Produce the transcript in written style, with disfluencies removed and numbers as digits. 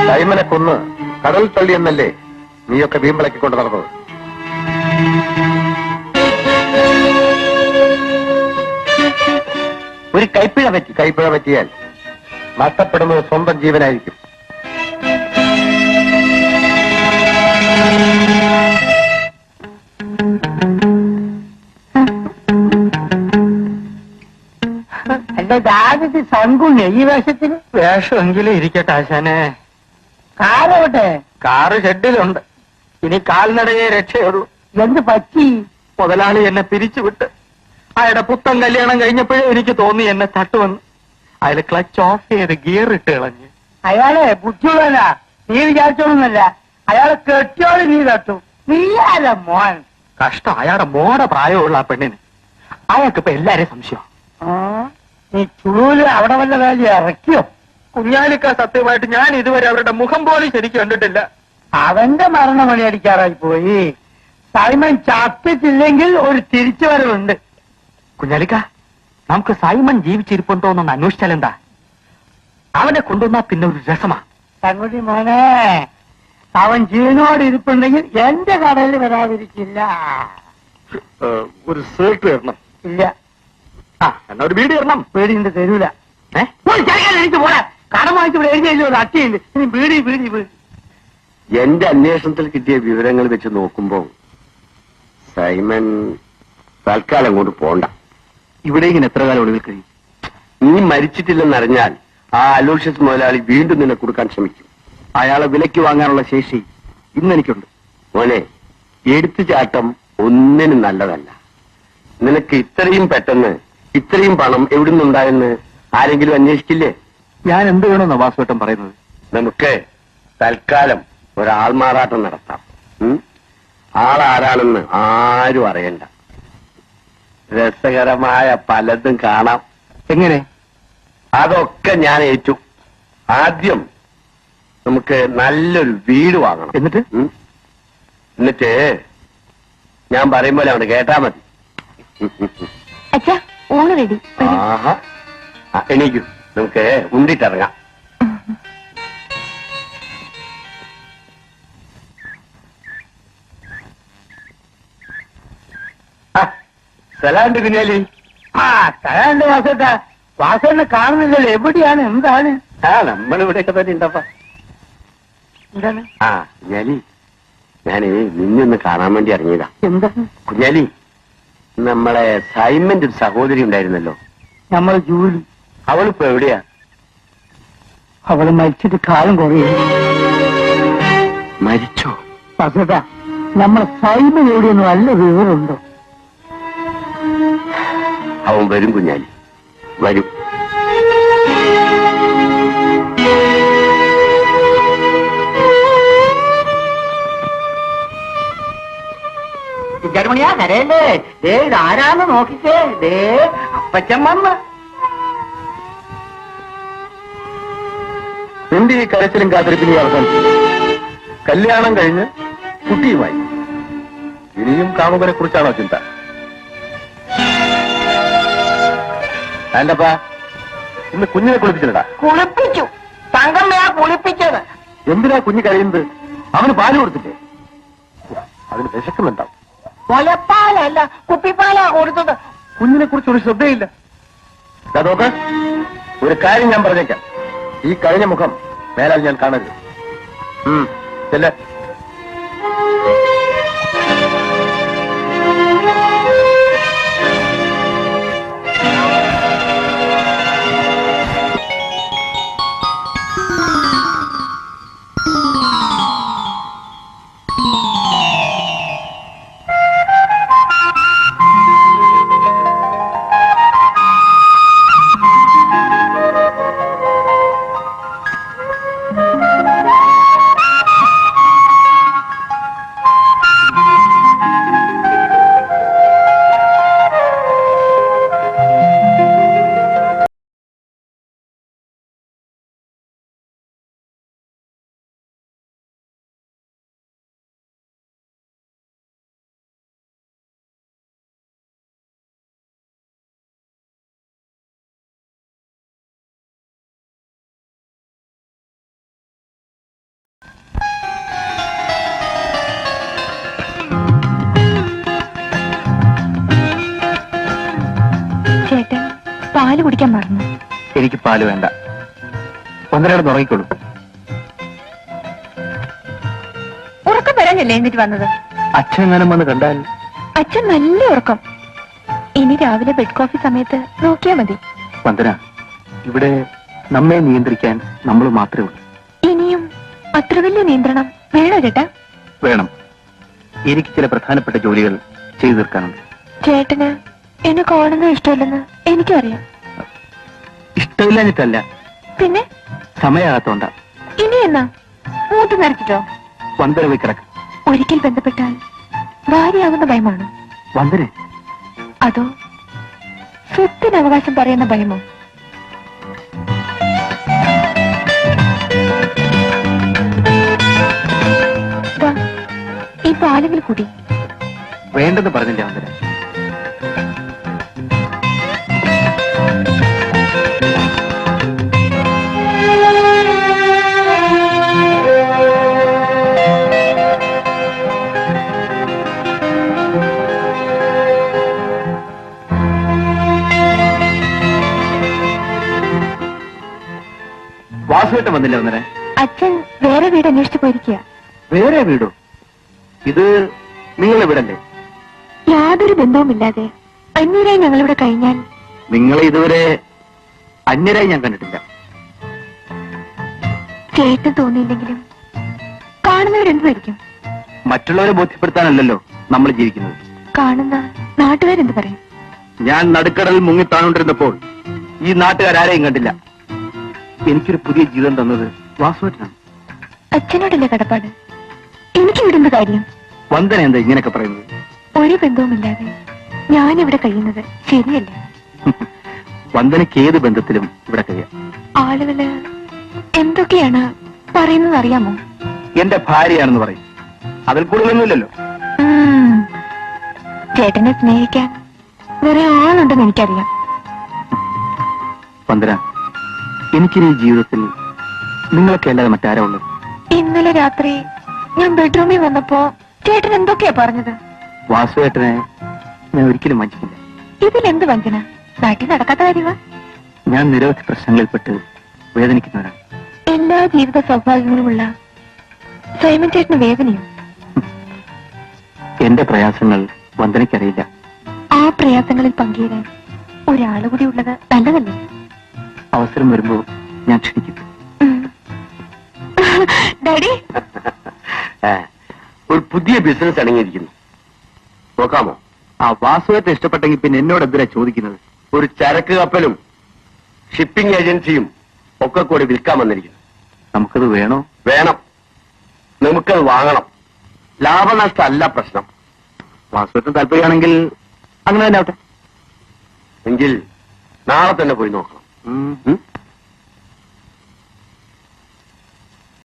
സൈമനെ കൊന്ന് കടൽ തള്ളിയെന്നല്ലേ നീയൊക്കെ വീമ്പിളക്കിക്കൊണ്ട് നടന്നത്? ഒരു കൈപ്പിഴ പറ്റിയാൽ നഷ്ടപ്പെടുന്നത് സ്വന്തം ജീവനായിരിക്കും. എന്റെ ദാദയ്ക്ക് സങ്കുണ്യ ഈ വേഷത്തിന്. വേഷമെങ്കിലും ഇരിക്കട്ടെ ആശാനെ. കാറോട്ടെ? കാറ് ഷെഡിലുണ്ട്. ഇനി കാൽനടയെ രക്ഷയുള്ളൂ. എന്ത് പറ്റി? മുതലാളി എന്നെ പിരിച്ചുവിട്ട്. അയാളുടെ പുത്തൻ കല്യാണം കഴിഞ്ഞപ്പോഴേ എനിക്ക് തോന്നി എന്നെ തട്ടുവന്ന്. അയാൾ ക്ലച്ച് ഓഫ് ചെയ്ത് ഗിയർ ഇട്ട് കളഞ്ഞു. അയാളെ ബുദ്ധിയുള്ളല്ല, നീ വിചാരിച്ചോളൂന്നല്ല. അയാളെ കെട്ടിയോളി നീ തട്ടു. നീ ആരാ മോൻ? കഷ്ടം, അയാളുടെ മോടെ പ്രായമുള്ള ആ പെണ്ണിന്. അയാൾക്കിപ്പോ എല്ലാരെയും സംശയം. നീ ചുളൂല് അവിടെ വല്ല വേലി ഇറക്കിയോ? കുഞ്ഞാലിക്ക, സത്യമായിട്ട് ഞാൻ ഇതുവരെ അവരുടെ മുഖം പോലും ശരിക്കും കണ്ടിട്ടില്ല. അവന്റെ മരണമണി അടിക്കാറായി പോയി. സൈമൻ ചത്തിട്ടില്ലെങ്കിൽ ഒരു തിരിച്ചുവരവുണ്ട്. കുഞ്ഞാലിക്ക, നമുക്ക് സൈമൺ ജീവിച്ചിരിപ്പുണ്ടോ എന്നൊന്ന് അന്വേഷിച്ചാലെന്താ? അവനെ കൊണ്ടുവന്നാ പിന്നെ ഒരു രസമാ. തങ്കുടി മോനെ, അവൻ ജീവനോട് ഇരിപ്പുണ്ടെങ്കിൽ എന്റെ കടയിൽ വരാതിരിക്കില്ല. ഒരു സേർട്ട് തരണം. ഇല്ല. എന്നാ ഒരു ബീഡി തരണം. ബീഡിന്റെ തരൂല. എനിക്ക് പോരാ. കടം വാങ്ങിച്ച് ഇവിടെ എഴുതിയല്ലോ, ഒരു അട്ടിയുണ്ട്. ഇനി ബീഡി ബീഡി ബീഡി. എന്റെ അന്വേഷണത്തിൽ കിട്ടിയ വിവരങ്ങൾ വെച്ച് നോക്കുമ്പോ സൈമൻ തൽക്കാലം കൊണ്ട് പോണ്ട. ഇവിടെ ഇങ്ങനെ എത്ര കാലം ഒളിവിൽ കഴിയും? നീ മരിച്ചിട്ടില്ലെന്നറിഞ്ഞാൽ ആ അലോഷ്യസ് മുതലാളി വീണ്ടും നിന്നെ കൊടുക്കാൻ ശ്രമിക്കും. അയാളെ വിലയ്ക്ക് വാങ്ങാനുള്ള ശേഷി ഇന്നെനിക്കുണ്ട്. മോനെ, എടുത്തുചാട്ടം ഒന്നിനും നല്ലതല്ല. നിനക്ക് ഇത്രയും പെട്ടെന്ന് ഇത്രയും പണം എവിടുന്നുണ്ടായെന്ന് ആരെങ്കിലും അന്വേഷിക്കില്ലേ? ഞാൻ എന്ത് വേണമെന്നാ വാസുവേട്ടൻ പറയുന്നത്? നമുക്ക് തൽക്കാലം ഒരാൾമാറാട്ടം നടത്താം. ആളാരാണെന്ന് ആരും അറിയണ്ട. രസകരമായ പലതും കാണാം. എങ്ങനെ? അതൊക്കെ ഞാൻ ഏറ്റു. ആദ്യം നമുക്ക് നല്ലൊരു വീട് വാങ്ങണം. എന്നിട്ട് ഞാൻ പറയും പോലെ അവിടെ കേട്ടാ മതി. ആഹാ, എണീക്കൂ, നമുക്ക് ഉണ്ടിട്ടിറങ്ങാം. സ്ഥലമുണ്ട് കുഞ്ഞാലി. സ്ഥലമുണ്ട് വാസേട്ടാ. വാസേട്ടനെ കാണുന്നില്ലല്ലോ. എവിടെയാണ്? എന്താണ്? നമ്മളിവിടെയൊക്കെ തന്നെ ഉണ്ടപ്പാ. എന്താണ്? കുഞ്ഞാലി, ഞാന് നിന്നൊന്ന് കാണാൻ വേണ്ടി ഇറങ്ങിയതാ. എന്താണ്? കുഞ്ഞാലി, നമ്മളെ സൈമന്റെ ഒരു സഹോദരി ഉണ്ടായിരുന്നല്ലോ, നമ്മൾ ജൂലി. അവളിപ്പോ എവിടെയാ? അവള് മരിച്ചിട്ട് കാലം കുറയും. മരിച്ചോ? വാസേട്ടാ, നമ്മളെ സൈമൻ എവിടെയൊന്നും നല്ല വിവരമുണ്ടോ? അവൻ വരും കുഞ്ഞാലി, വരും. ജർമ്മണിയാ കരയല്ലേ? ദേ ഇതാരാന്ന് നോക്കിക്കേ. ദേ അപ്പച്ചൻ വന്ന്. നിന്റെ ഈ കരച്ചിലും കാത്തിരിപ്പിനും അവസാനിച്ചു. കല്യാണം കഴിഞ്ഞ് കുട്ടിയുമായി. ഇനിയും കാമുകനെ കുറിച്ചാണോ ചിന്ത? ആന്റപ്പാ, ഇന്ന് കുഞ്ഞിനെ കുളിപ്പിച്ചിട്ടാ? കുളിപ്പിച്ചു. തങ്കമ്മയാ കുളിപ്പിച്ചത്. എന്തിനാ കുഞ്ഞ് കഴിയുന്നത്? അവന് പാല് കൊടുത്തില്ലേ? അതിന് വിശക്കുന്നുണ്ടാവും. മുലപ്പാലല്ല, കുപ്പിപ്പാലാ കൊടുത്തത്. കുഞ്ഞിനെ കുറിച്ച് ഒരു ശ്രദ്ധയില്ല. നോക്ക്, ഒരു കാര്യം ഞാൻ പറഞ്ഞേക്കാം. ഈ കഴിഞ്ഞ മുഖം മേലാൽ ഞാൻ കാണരുത്. ചെല്ല. പാല് കുടിക്കാൻ മറന്നു. എനിക്ക് പാല് വേണ്ട. ഒന്നരയുടെ ഉറങ്ങിക്കോളൂ. ഉറക്കം വരാനല്ലേ എന്നിട്ട് വന്നത്? അച്ഛനെങ്ങാനും വന്ന് കണ്ടാൽ? അച്ഛൻ നല്ല ഉറക്കം. ഇനി രാവിലെ ബെഡ് കോഫി സമയത്ത് നോക്കിയാ മതി. വന്ദന, ഇവിടെ നമ്മെ നിയന്ത്രിക്കാൻ നമ്മൾ മാത്രമേ ഉള്ളൂ. ഇനിയും അത്ര വലിയ നിയന്ത്രണം വേണോ ചേട്ടാ? വേണം. എനിക്ക് ചില പ്രധാനപ്പെട്ട ജോലികൾ ചെയ്തു തീർക്കാനുണ്ട്. ചേട്ടന് എന്നെ കാണുന്നത് ഇഷ്ടമല്ലെന്ന് എനിക്കറിയാം. ഇഷ്ടമില്ലാഞ്ഞിട്ടല്ല, പിന്നെ സമയമാകത്തോണ്ട. ഇനി എന്നാ മൂത്ത് നരച്ചിട്ടോ? വന്ദന പോയി കിടക്കും. ഒരിക്കൽ ബന്ധപ്പെട്ടാൽ ഭാര്യയാകുന്ന ഭയമാണോ? വന്ദന, അതോ സ്വത്തിന് അവകാശം പറയുന്ന ഭയമോ? ദാ, ഈ പാലെങ്കിൽ കൂടി. വേണ്ടെന്ന് പറഞ്ഞില്ല വന്ദന. വാസുവേട്ടൻ വന്നില്ല വന്നേ? അച്ഛൻ വേറെ വീട് അന്വേഷിച്ചു പോയിരിക്കുക. വേറെ വീടോ? ഇത് നിങ്ങളുടെ വീടല്ലേ? യാതൊരു ബന്ധവുമില്ലാതെ അന്യരായി ഞങ്ങളിവിടെ കഴിഞ്ഞാൽ നിങ്ങളെ ഇതുവരെ അന്യരായി ഞാൻ കണ്ടിട്ടില്ല. കേട്ട് തോന്നിയില്ലെങ്കിലും കാണുന്നവരെന്തായിരിക്കും? മറ്റുള്ളവരെ ബോധ്യപ്പെടുത്താനല്ലല്ലോ നമ്മൾ ജീവിക്കുന്നത്. കാണുന്ന നാട്ടുകാരെന്ത് പറയും? ഞാൻ നടുക്കടലിൽ മുങ്ങിത്താണോണ്ടിരുന്നപ്പോൾ ഈ നാട്ടുകാരാരെയും കണ്ടില്ല. എനിക്കൊരു പുതിയ ജീവിതം തന്നത് വാസുവേട്ടനാണ്. അച്ഛനോടല്ലേ കടപ്പാട്? എനിക്ക് ഇവിടുന്ന് കാര്യം. വന്ദന എന്താ ഇങ്ങനെയൊക്കെ പറയുന്നത്? ഒരു ബന്ധവുമില്ലാതെ ഞാനിവിടെ കഴിയുന്നത് ശരിയല്ല. വന്ദനയ്ക്ക് ഏത് ബന്ധത്തിലും ഇവിടെ കഴിയാം. ആളുകള് എന്തൊക്കെയാണ് പറയുന്നത് അറിയാമോ? എന്റെ ഭാര്യയാണെന്ന് പറയും. അതിൽ കൂടുതലൊന്നുമില്ലല്ലോ. ചേട്ടനെ സ്നേഹിക്കാൻ വേറെ ആളുണ്ടെന്ന് എനിക്കറിയാം. വന്ദന, എനിക്കിനി ഈ ജീവിതത്തിൽ നിങ്ങളൊക്കെ അല്ലാതെ മറ്റാരാ ഉള്ളത്? ഇന്നലെ രാത്രി ഞാൻ ബെഡ്റൂമിൽ വന്നപ്പോ ചേട്ടൻ എന്തൊക്കെയാ പറഞ്ഞത്? വാസുവേട്ടനെ ഞാൻ ഒരിക്കലും വഞ്ചിക്കില്ല. ഇതിലെന്ത് വഞ്ചന? നാട്ടിൽ നടക്കാത്ത കാര്യമാ. ഞാൻ നിരവധി പ്രശ്നങ്ങളിൽപ്പെട്ട് വേദനിക്കുന്നവരാണ്. എല്ലാ ജീവിത സൗഭാഗ്യങ്ങളുമുള്ള സൈമൻ ചേട്ടന് വേദനയും. എന്റെ പ്രയാസങ്ങൾ വന്ദനയ്ക്കറിയില്ല. ആ പ്രയാസങ്ങളിൽ പങ്കുചേരാൻ ഒരാള് കൂടി ഉള്ളത് നല്ലതല്ലേ? അവസരം വരുമ്പോ ഞാൻ ക്ഷണിക്കും. ഡാഡി, ഒരു പുതിയ ബിസിനസ് അടങ്ങിയിരിക്കുന്നു. നോക്കാമോ? ആ വാസുവേട്ടൻ ഇഷ്ടപ്പെട്ടെങ്കിൽ പിന്നെ എന്നോട് എന്തിനാ ചോദിക്കുന്നത്? ഒരു ചരക്ക് കപ്പലും ഷിപ്പിംഗ് ഏജൻസിയും ഒക്കെ കൂടി വിൽക്കാൻ വന്നിരിക്കുന്നു. നമുക്കത് വേണോ? വേണം. നമുക്കത് വാങ്ങണം. ലാഭനഷ്ടം അല്ല പ്രശ്നം. വാസുവേട്ടൻ താല്പര്യമാണെങ്കിൽ അങ്ങനെ തന്നെ ആവട്ടെ. എങ്കിൽ നാളെ തന്നെ പോയി നോക്കണം.